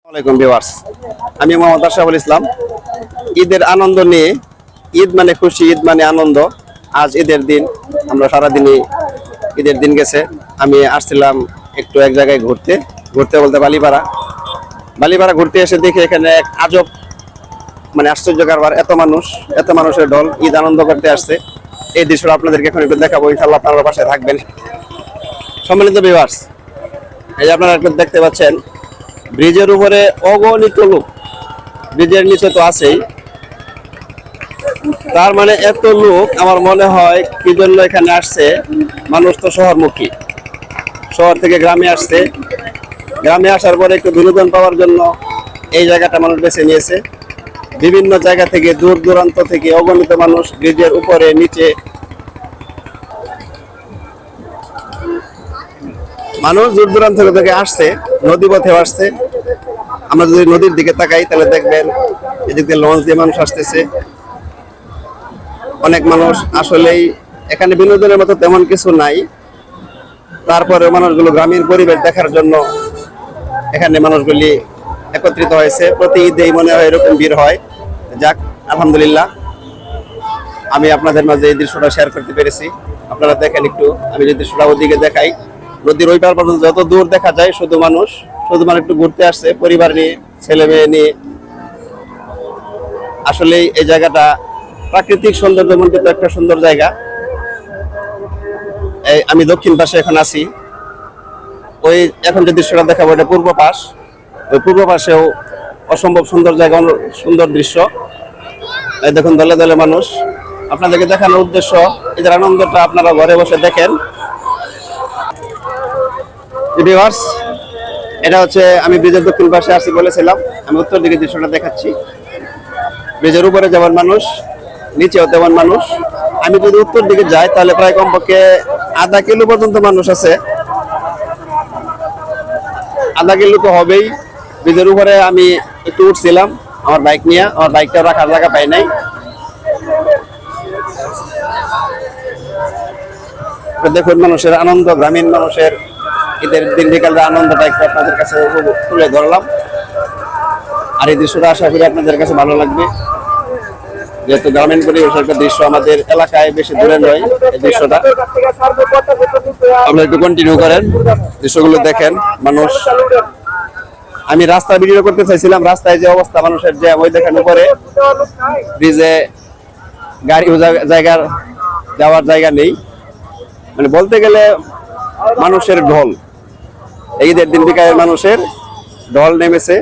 আসসালামু আলাইকুম ভিউয়ার্স, আমি মোহাম্মদ আশরাফুল ইসলাম। ঈদের আনন্দ নিয়ে, ঈদ মানে খুশি, ঈদ মানে আনন্দ। আজ ঈদের দিন, আমরা সারাদিনই ঈদের দিন গেছে। আমি আসছিলাম একটু এক জায়গায় ঘুরতে বলতে বালিপাড়া ঘুরতে এসে দেখি এখানে এক আজব মানে আশ্চর্যকর এত মানুষের ঢল ঈদ আনন্দ করতে আসছে। এই দৃশ্যটা আপনাদেরকে এখন একটু দেখাবো, ইনশাআল্লাহ আপনারা পাশে থাকবেন। সম্মানিত ভিউয়ার্স, এই যে আপনারা একটু দেখতে পাচ্ছেন ব্রিজের উপরে অগণিত লোক, ব্রিজের নিচে তো আছেই। তার মানে এত লোক, আমার মনে হয় কি জন্য এখানে আসছে। মানুষ তো শহরমুখী, শহর থেকে গ্রামে আসছে। গ্রামে আসার পরে একটু বিনোদন পাওয়ার জন্য এই জায়গাটা মানুষ বেছে নিয়েছে। বিভিন্ন জায়গা থেকে, দূর দূরান্ত থেকে অগণিত মানুষ ব্রিজের উপরে নিচে, মানুষ দূর দূরান্ত থেকে আসছে, নদী পথে আসছে। আমরা যদি নদীর দিকে তাকাই তাহলে দেখবেন এদিক দিয়ে লঞ্চ দিয়ে মানুষ আসতেছে। অনেক মানুষ, আসলেই এখানে বিনোদনের মতো তেমন কিছু নাই। তারপরে মানুষগুলো গ্রামীণ পরিবেশ দেখার জন্য এখানে মানুষগুলি একত্রিত হয়েছে। প্রতি ঈদেই মনে হয় এরকম ভিড় হয়। যাক, আলহামদুলিল্লাহ, আমি আপনাদের মাঝে এই দৃশ্যটা শেয়ার করতে পেরেছি। আপনারা দেখেন একটু, আমি যদি দৃশ্যটা ওদিকে দেখাই, নদীর ওই পার পর্যন্ত যত দূর দেখা যায় শুধু মানুষ একটু ঘুরতে আসছে, পরিবার নিয়ে, ছেলে মেয়ে নিয়ে। আসলে এই জায়গাটা প্রাকৃতিক সৌন্দর্য মণ্ডিত একটা সুন্দর জায়গা। আমি দক্ষিণ পাশে এখন আছি। ওই এখন যে দৃশ্যটা দেখাবো এটা পূর্ব পাশ। ওই পূর্ব পাশেও অসম্ভব সুন্দর জায়গা, সুন্দর দৃশ্য। এই দেখুন দলে দলে মানুষ। আপনাদেরকে দেখানোর উদ্দেশ্য, এদের আনন্দটা আপনারা ঘরে বসে দেখেন। ভিউয়ার্স, এটা হচ্ছে, আমি ব্রিজের দক্ষিণ পাশে আসি বলেছিলাম, আমি উত্তর দিকে দৃশ্যটা দেখাচ্ছি। ব্রিজের উপরে যেমন মানুষ, নিচেও তেমন মানুষ। আমি যদি উত্তর দিকে যাই তাহলে প্রায় কমপক্ষে আধা কিলো পর্যন্ত মানুষ আছে। আধা কিলো তো হবেই। ব্রিজের উপরে আমি একটু উঠছিলাম আমার বাইক নিয়ে, আমার বাইকটা রাখার জায়গা পাই নাই। দেখুন মানুষের আনন্দ, গ্রামীণ মানুষের ঈদের দিন বিকালের আনন্দটা একটু আপনাদের কাছে তুলে ধরলাম। আর এই দৃশ্যটা আশা করি আপনাদের কাছে ভালো লাগবে, যেহেতু গ্রামীণ পরিবেশের একটা দৃশ্য, আমাদের এলাকায় বেশি দূরে নয়। এই দৃশ্যটা আপনারা একটু কন্টিনিউ করেন, দৃশ্যগুলো দেখেন। মানুষ, আমি রাস্তা ভিডিও করতে চাইছিলাম, রাস্তায় যে অবস্থা মানুষের, যে ওই দেখেন উপরে ব্রিজে গাড়ি জায়গার যাওয়ার জায়গা নেই। মানে বলতে গেলে মানুষের ঢল, ঈদের দিন বিকালে মানুষের ঢল নেমেছে।